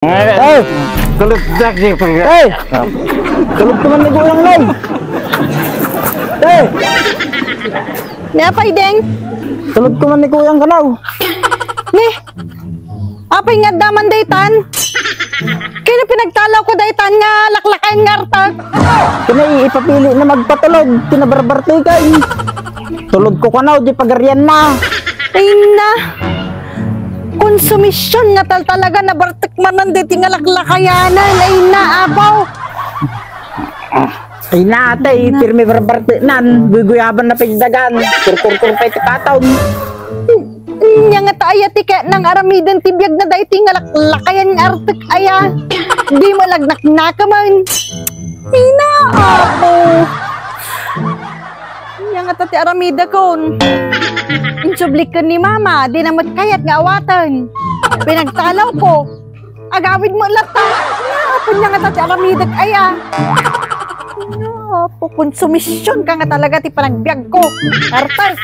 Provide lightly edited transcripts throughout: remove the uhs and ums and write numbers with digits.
Eh, Kulot dak di pag. tulog naman ni Guyang Lay. Napay deng. Tulog naman ni Guyang Kanaw. Ni. Apay nga daman daytan. Kaya pinagtalaw ko daytan nga laklakain nga artag. Kinay ipapili na magpatulog, kinabarbartikay. Tulog ko Kanaw, di pagaryan na. Ay na. Konsumisyon nga talaga na bartek manan di nga laklakayanan. Ay na abaw. Ay na ate, pirmi barbartinan. Guguyaban na pigdagan. Kurkur-kur pa itikataw. Nya nga taaya ti kaya nang aramidan tibiyag na dahi nga laklakayan nga artek aya. Di mo lagnak na ka man. Ay na abaw. Nya nga tati aramida kon. Insublik ka ni mama, di namat kayat nga awatan. Pinagtalaw ko, agawid mo lata. Napon niya nga tati aramidag aya. Napo, konsumisyon ka nga talaga ti panagbiag ko. Artas.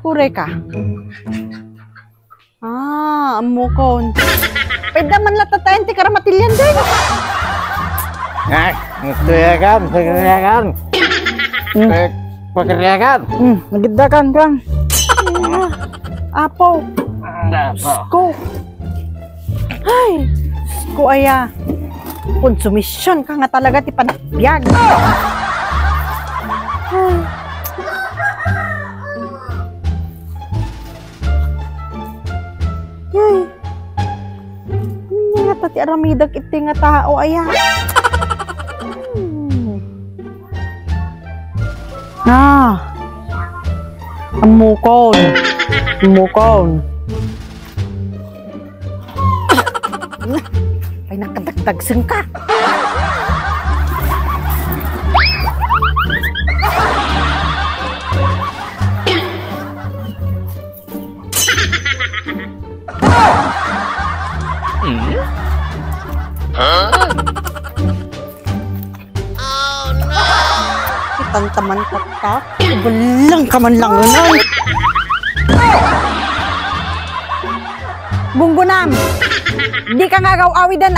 Hure ka. Amo kon. Pwede man lata tayo ti karamatilyan din. Pagkariyakan. Pagkariyakan. Nagiddakan kang. Apo. Sko. Ay, sko aya. Konsumisyon ka nga talaga ti panagbiag. Ay. Hindi nga tati aramidag iti nga tao aya. Amukon. Ay nakadagdagseng ka. Tantaman ka. Balang ka man lang nun. Bunggunam, di ka nga gaw awidan